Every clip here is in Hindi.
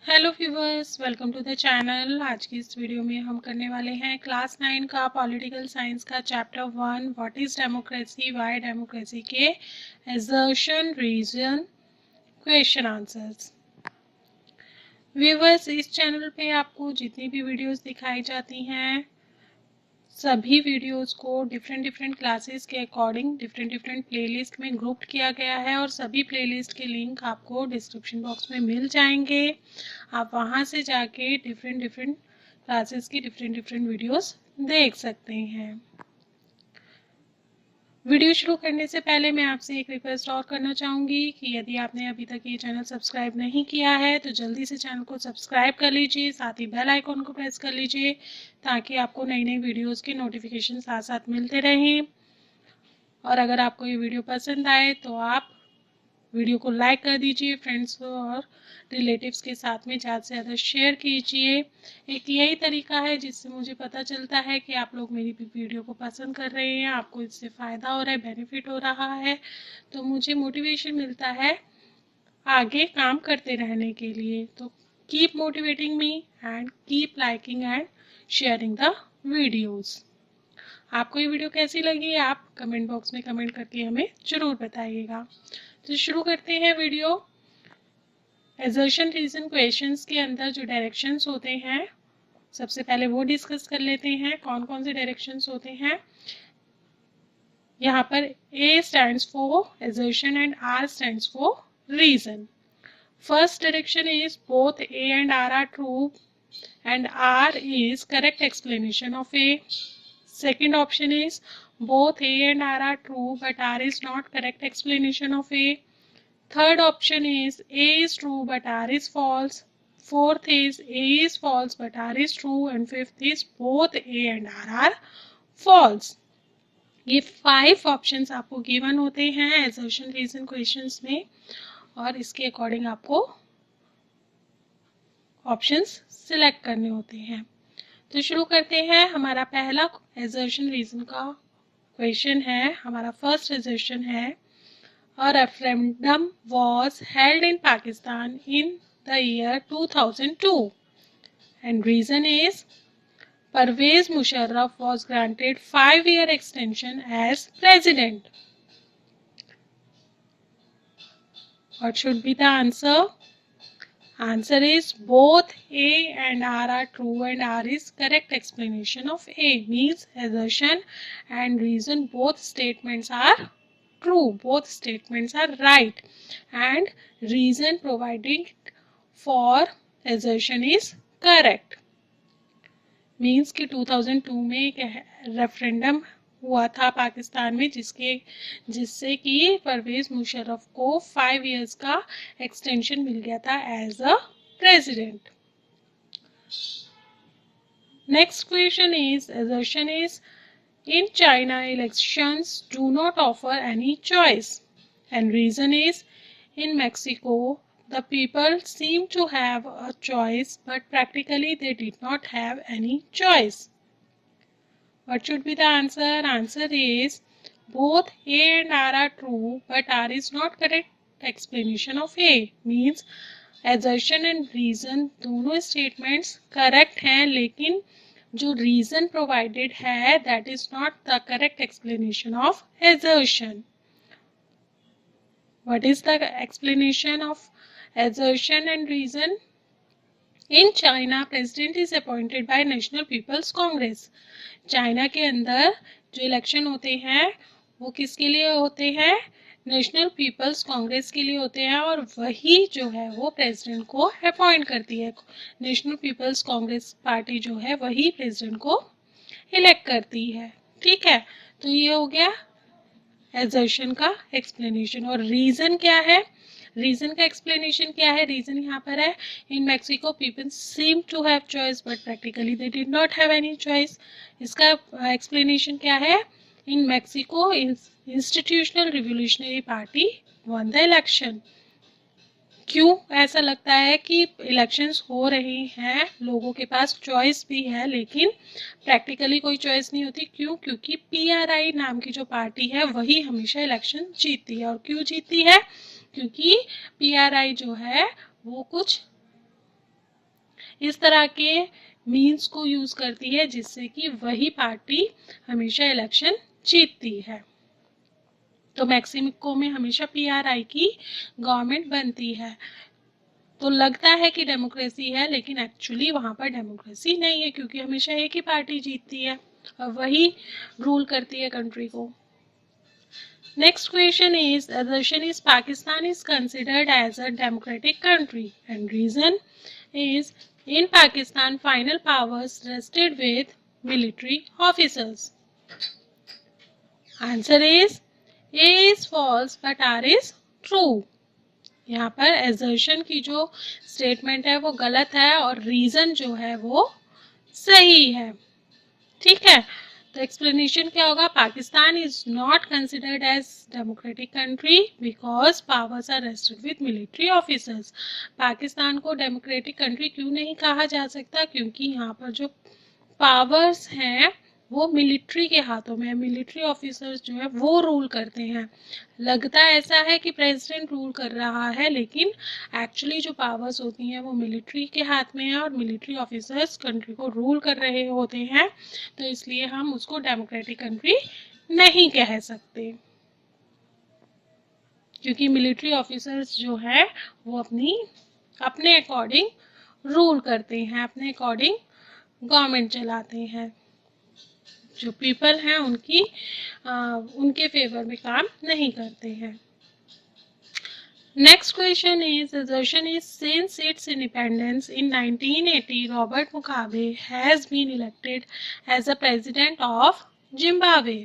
Hello viewers, welcome to the channel. आज की इस वीडियो में हम करने वाले हैं क्लास 9 का पॉलिटिकल साइंस का chapter 1 what is democracy, why democracy के assertion, reason, question answers. Viewers, इस चैनल पे आपको जितनी भी वीडियोस दिखाई जाती हैं सभी वीडियोस को डिफरेंट क्लासेस के अकॉर्डिंग डिफरेंट प्लेलिस्ट में ग्रुप किया गया है और सभी प्लेलिस्ट के लिंक आपको डिस्क्रिप्शन बॉक्स में मिल जाएंगे। आप वहां से जाके डिफरेंट क्लासेस की डिफरेंट वीडियोस देख सकते हैं। वीडियो शुरू करने से पहले मैं आपसे एक रिक्वेस्ट और करना चाहूँगी कि यदि आपने अभी तक ये चैनल सब्सक्राइब नहीं किया है तो जल्दी से चैनल को सब्सक्राइब कर लीजिए, साथ ही बेल आइकॉन को प्रेस कर लीजिए ताकि आपको नई नई वीडियोस के नोटिफिकेशन साथ साथ मिलते रहें। और अगर आपको ये वीडियो पसंद आए तो आप वीडियो को लाइक कर दीजिए, फ्रेंड्स और रिलेटिव्स के साथ में ज़्यादा से ज़्यादा शेयर कीजिए। एक यही तरीका है जिससे मुझे पता चलता है कि आप लोग मेरी वीडियो को पसंद कर रहे हैं, आपको इससे फ़ायदा हो रहा है, बेनिफिट हो रहा है, तो मुझे मोटिवेशन मिलता है आगे काम करते रहने के लिए। तो keep motivating me and keep liking and sharing the videos. आपको ये वीडियो कैसी लगी आप कमेंट बॉक्स में कमेंट करके हमें ज़रूर बताइएगा। तो शुरू करते हैं वीडियो। असर्शन, रीजन, क्वेश्चंस के अंदर जो डायरेक्शंस होते हैं सबसे पहले वो डिस्कस कर लेते हैं। कौन कौन से डायरेक्शंस होते हैं। यहाँ पर A stands for assertion and R stands for reason. First direction is both A and R are true and R is correct explanation of A. Second option is both A and R are true but R is not correct explanation of A. Third option is A is true but R is false. Fourth is A is false but R is true. And fifth is both A and R are false. ये 5 ऑप्शंस आपको गिवन होते हैं असर्शन, रीजन, क्वेश्चंस में और इसके अकॉर्डिंग आपको ऑप्शंस सिलेक्ट करने होते हैं। तो शुरू करते हैं। हमारा पहला असर्शन रीजन का क्वेश्चन है। हमारा फर्स्ट असर्शन है A referendum was held in Pakistan in the year 2002 and reason is Pervez Musharraf was granted 5-year extension as president. What should be the answer? Answer is both A and R are true and R is correct explanation of A, means assertion and reason both statements are true, both statements are right and reason provided for assertion is correct. Means कि 2002 में एक रेफरेंडम हुआ था पाकिस्तान में जिससे कि परवेज मुशर्रफ को 5 इयर्स का एक्सटेंशन मिल गया था as a president. Next question is assertion is in China elections do not offer any choice and reason is in Mexico the people seem to have a choice but practically they did not have any choice. What should be the answer? Answer is both A and R are true but R is not correct explanation of A, means assertion and reason दोनों statements correct हैं लेकिन जो रीजन प्रोवाइडेड है that is not the correct explanation of assertion. What is the explanation of assertion and reason? In China, president is appointed by National People's Congress. China के अंदर जो इलेक्शन होते हैं वो किसके लिए होते हैं? नेशनल पीपल्स कांग्रेस के लिए होते हैं और वही जो है वो प्रेसिडेंट को अपॉइंट करती है। नेशनल पीपल्स कांग्रेस पार्टी जो है वही प्रेसिडेंट को इलेक्ट करती है। ठीक है, तो ये हो गया assertion का एक्सप्लेनेशन। और रीजन क्या है? रीजन का एक्सप्लेनेशन क्या है? रीजन यहाँ पर है in Mexico people seem to have choice but practically they did not have any choice. इसका एक्सप्लेनेशन क्या है? In Mexico institutional revolutionary party won the election. क्यों ऐसा लगता है कि इलेक्शंस हो रहे हैं, लोगों के पास चॉइस भी है लेकिन प्रैक्टिकली कोई चॉइस नहीं होती। क्यों? क्योंकि पीआरआई नाम की जो पार्टी है वही हमेशा इलेक्शन जीतती है। और क्यों जीतती है? क्योंकि पीआरआई जो है वो कुछ इस तरह के मीन्स को यूज करती है जिससे कि वही पार्टी हमेशा इलेक्शन जीतती है। तो मैक्सिको में हमेशा पीआरआई की गवर्नमेंट बनती है। तो लगता है कि डेमोक्रेसी है, लेकिन एक्चुअली वहां पर डेमोक्रेसी नहीं है, क्योंकि हमेशा एक ही पार्टी जीतती है और वही रूल करती है कंट्री को। Next question is, assertion is Pakistan is considered as a democratic country, and reason is, in Pakistan final powers rested with military officers. Answer is A is false but R is true. यहाँ पर assertion की जो statement है वो गलत है और reason जो है वो सही है। ठीक है, तो एक्सप्लेनेशन क्या होगा? Pakistan is not considered as democratic country because powers are rested with military officers. Pakistan को डेमोक्रेटिक कंट्री क्यों नहीं कहा जा सकता? क्योंकि यहाँ पर जो पावर्स हैं वो मिलिट्री के हाथों में है, मिलिट्री ऑफिसर्स जो है वो रूल करते हैं। लगता ऐसा है कि प्रेसिडेंट रूल कर रहा है, लेकिन एक्चुअली जो पावर्स होती हैं वो मिलिट्री के हाथ में है और मिलिट्री ऑफिसर्स कंट्री को रूल कर रहे होते हैं। तो इसलिए हम उसको डेमोक्रेटिक कंट्री नहीं कह सकते, क्योंकि मिलिट्री ऑफिसर्स जो है वो अपने अकॉर्डिंग रूल करते हैं, अपने अकॉर्डिंग गवर्नमेंट चलाते हैं। जो पीपल हैं उनके फेवर में काम नहीं करते हैं। Next question is, assertion is, since its independence in 1980, Robert Mugabe has been elected as the president of Zimbabwe,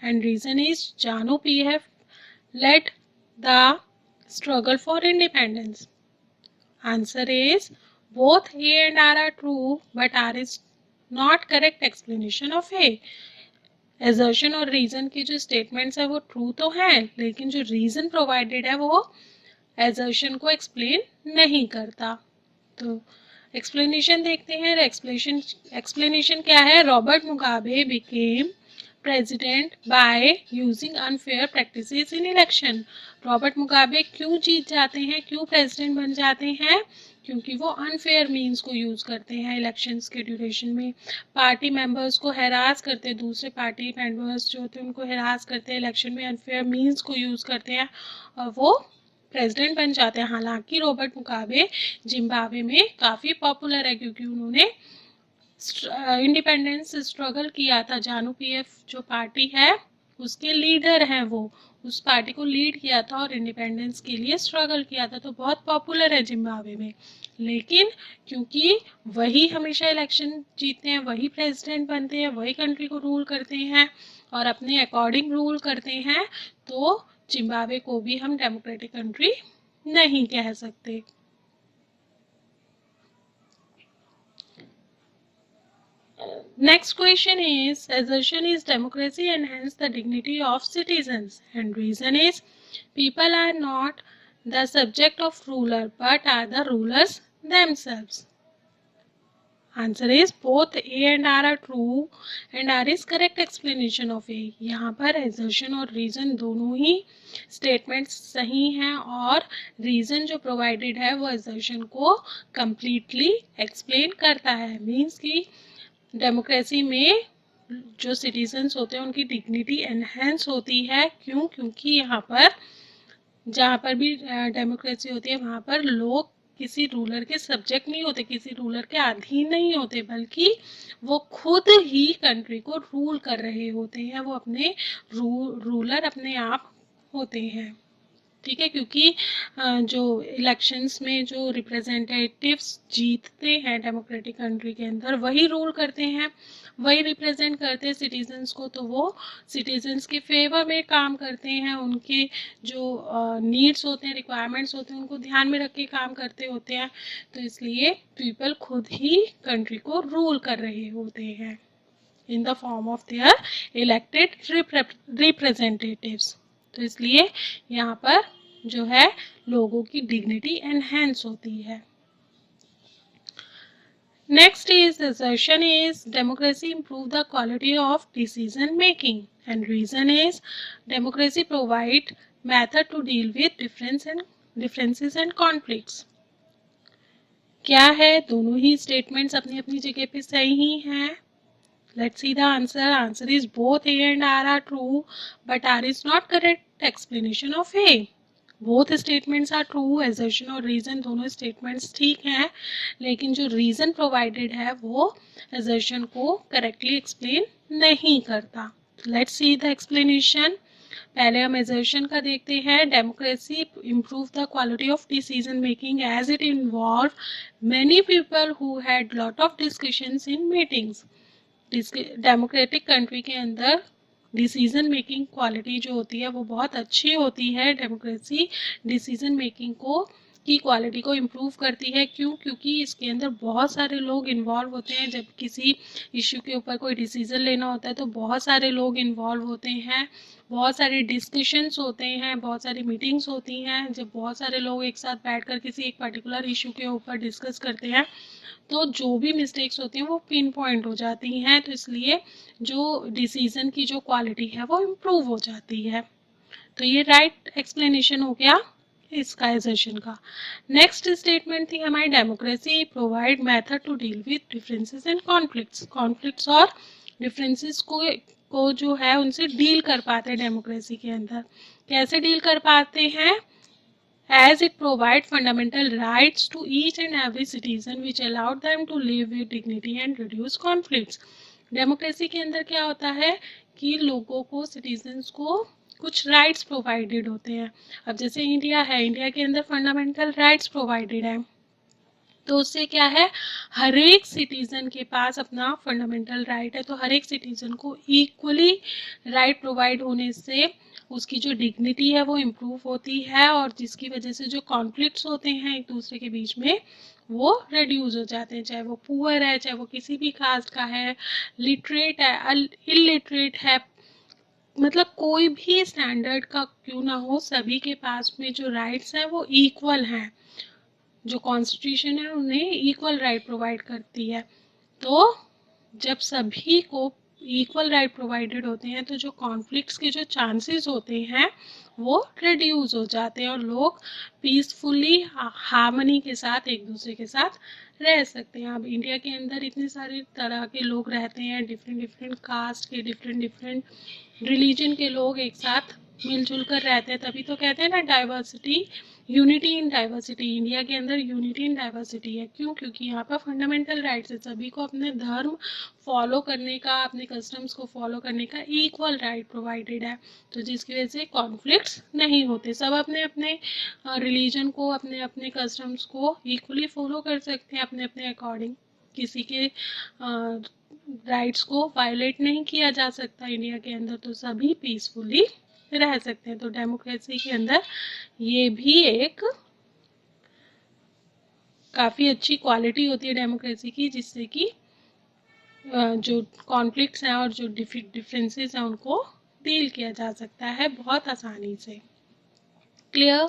and reason is JANU PF led the struggle for independence. Answer is both A and R are true, but R is not correct explanation of A. assertion और रीजन की जो स्टेटमेंट्स है वो ट्रू तो हैं, लेकिन जो रीजन प्रोवाइडेड है वो assertion को एक्सप्लेन नहीं करता। तो एक्सप्लेनेशन देखते हैं। एक्सप्लेनेशन क्या है? Robert Mugabe became president by using unfair practices in election. Robert Mugabe क्यों जीत जाते हैं, क्यों प्रेसिडेंट बन जाते हैं? क्योंकि वो अनफेयर मीन्स को यूज करते हैं इलेक्शंस के ड्यूरेशन में। पार्टी मेंबर्स को हैरास करते हैं, दूसरे पार्टी मेंबर्स जो होते हैं उनको हैरास करते हैं, इलेक्शन में अनफेयर मीन्स को यूज करते हैं और वो प्रेसिडेंट बन जाते हैं। हालांकि रॉबर्ट मुगाबे जिम्बाब्वे में काफ़ी पॉपुलर है, क्योंकि उन्होंने इंडिपेंडेंस स्ट्रगल किया था। जानू पीएफ जो पार्टी है उसके लीडर हैं, वो उस पार्टी को लीड किया था और इंडिपेंडेंस के लिए स्ट्रगल किया था, तो बहुत पॉपुलर है जिम्बाब्वे में। लेकिन क्योंकि वही हमेशा इलेक्शन जीतते हैं, वही प्रेसिडेंट बनते हैं, वही कंट्री को रूल करते हैं और अपने अकॉर्डिंग रूल करते हैं, तो जिम्बाब्वे को भी हम डेमोक्रेटिक कंट्री नहीं कह सकते। Next question is, assertion is democracy enhance the dignity of citizens, and reason is people are not the subject of ruler but are the rulers themselves. Answer is both A and R are true and R is correct explanation of A. यहाँ पर assertion और reason दोनों ही statements सही हैं और reason जो provided है वो assertion को completely explain करता है। Means कि डेमोक्रेसी में जो सिटीजन्स होते हैं उनकी डिग्निटी एनहेंस होती है। क्यों? क्योंकि यहाँ पर जहाँ पर भी डेमोक्रेसी होती है वहाँ पर लोग किसी रूलर के सब्जेक्ट नहीं होते, किसी रूलर के अधीन नहीं होते, बल्कि वो खुद ही कंट्री को रूल कर रहे होते हैं। वो अपने रूलर अपने आप होते हैं। ठीक है, क्योंकि जो इलेक्शंस में जो रिप्रेजेंटेटिव्स जीतते हैं डेमोक्रेटिक कंट्री के अंदर वही रूल करते हैं, वही रिप्रेजेंट करते हैं सिटीजन्स को, तो वो सिटीजन्स के फेवर में काम करते हैं, उनके जो नीड्स होते हैं, रिक्वायरमेंट्स होते हैं, उनको ध्यान में रख के काम करते होते हैं। तो इसलिए पीपल खुद ही कंट्री को रूल कर रहे होते हैं in the form of their elected representatives. तो इसलिए यहाँ पर जो है लोगों की डिग्निटी एनहेंस होती है। Next is assertion is democracy improve the quality of decision making, and reason is democracy provide method to deal with differences and conflicts. क्या है, दोनों ही स्टेटमेंट्स अपनी अपनी जगह पे सही ही हैं. Let's see the answer. Answer is both A and R are true, but R is not correct explanation of A. Both statements are true. Assertion और reason दोनों statements ठीक हैं, लेकिन जो reason provided है वो assertion को correctly explain नहीं करता. Let's see the explanation. पहले हम assertion का देखते हैं. Democracy improve the quality of decision making as it involve many people who had lot of discussions in meetings. Democratic country के अंदर डिसीजन मेकिंग क्वालिटी जो होती है वो बहुत अच्छी होती है. डेमोक्रेसी डिसीजन मेकिंग को की क्वालिटी को इम्प्रूव करती है. क्यों? क्योंकि इसके अंदर बहुत सारे लोग इन्वॉल्व होते हैं. जब किसी इश्यू के ऊपर कोई डिसीजन लेना होता है तो बहुत सारे लोग इन्वॉल्व होते हैं, बहुत सारे डिस्कशंस होते हैं, बहुत सारी मीटिंग्स होती हैं. जब बहुत सारे लोग एक साथ बैठकर किसी एक पर्टिकुलर इशू के ऊपर डिस्कस करते हैं तो जो भी मिस्टेक्स होती हैं वो पिन पॉइंट हो जाती हैं. तो इसलिए जो डिसीजन की जो क्वालिटी है वो इम्प्रूव हो जाती है. तो ये राइट एक्सप्लेनेशन हो गया इसका एजर्शन का. नेक्स्ट स्टेटमेंट थी हमारी, democracy provide method to deal with differences and conflicts. Conflicts और डिफरेंसेस को जो है उनसे डील कर पाते हैं डेमोक्रेसी के अंदर. कैसे डील कर पाते हैं? as it provide fundamental rights to each and every citizen which allowed them to live with dignity and reduce conflicts. Democracy के अंदर क्या होता है कि लोगों को, सिटीजन्स को कुछ राइट्स प्रोवाइडेड होते हैं. अब जैसे इंडिया है, इंडिया के अंदर फंडामेंटल राइट्स प्रोवाइडेड है, तो उससे क्या है, हर एक सिटीजन के पास अपना फंडामेंटल राइट है. तो हर एक सिटीजन को इक्वली राइट प्रोवाइड होने से उसकी जो डिग्निटी है वो इम्प्रूव होती है, और जिसकी वजह से जो कॉन्फ्लिक्ट्स होते हैं एक दूसरे के बीच में वो रिड्यूस हो जाते हैं. चाहे वो पुअर है, चाहे वो किसी भी कास्ट का है, लिटरेट है, इलिटरेट है, मतलब कोई भी स्टैंडर्ड का क्यों ना हो, सभी के पास में जो राइट्स हैं वो इक्वल हैं. जो कॉन्स्टिट्यूशन है उन्हें इक्वल राइट प्रोवाइड करती है. तो जब सभी को इक्वल राइट प्रोवाइडेड होते हैं तो जो कॉन्फ्लिक्ट्स के जो चांसेस होते हैं वो रिड्यूस हो जाते हैं और लोग पीसफुली हार्मनी के साथ एक दूसरे के साथ रह सकते हैं. अब इंडिया के अंदर इतने सारे तरह के लोग रहते हैं, डिफरेंट डिफरेंट कास्ट के, डिफरेंट डिफरेंट रिलीजन के लोग एक साथ मिलजुल कर रहते हैं. तभी तो कहते हैं ना, diversity unity in diversity. India के अंदर यूनिटी इन डाइवर्सिटी है. क्यों? क्योंकि यहाँ पर फंडामेंटल राइट्स है. सभी को अपने धर्म फॉलो करने का, अपने कस्टम्स को फॉलो करने का इक्वल राइट प्रोवाइडेड है. तो जिसकी वजह से कॉन्फ्लिक्ट्स नहीं होते. सब अपने अपने रिलीजन को, अपने अपने कस्टम्स को इक्वली फॉलो कर सकते हैं अपने अपने अकॉर्डिंग. किसी के राइट्स को वायलेट नहीं किया जा सकता इंडिया के अंदर. तो सभी पीसफुली रह सकते हैं. तो डेमोक्रेसी के अंदर ये भी एक काफ़ी अच्छी क्वालिटी होती है डेमोक्रेसी की, जिससे कि जो कॉन्फ्लिक्ट्स हैं और जो डिफरेंसेस हैं उनको डील किया जा सकता है बहुत आसानी से. Clear?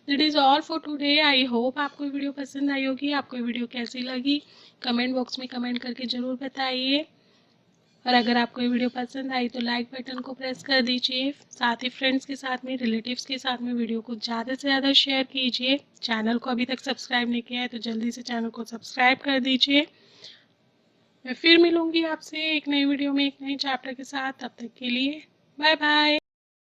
That is all for today. I hope आपको वीडियो पसंद आई होगी. आपको वीडियो कैसी लगी कमेंट बॉक्स में कमेंट करके ज़रूर बताइए. और अगर आपको ये वीडियो पसंद आई तो लाइक बटन को प्रेस कर दीजिए. साथ ही फ्रेंड्स के साथ में, रिलेटिव्स के साथ में वीडियो को ज़्यादा से ज़्यादा शेयर कीजिए. चैनल को अभी तक सब्सक्राइब नहीं किया है तो जल्दी से चैनल को सब्सक्राइब कर दीजिए. मैं फिर मिलूँगी आपसे एक नई वीडियो में एक नए चैप्टर के साथ. तब तक के लिए बाय बाय.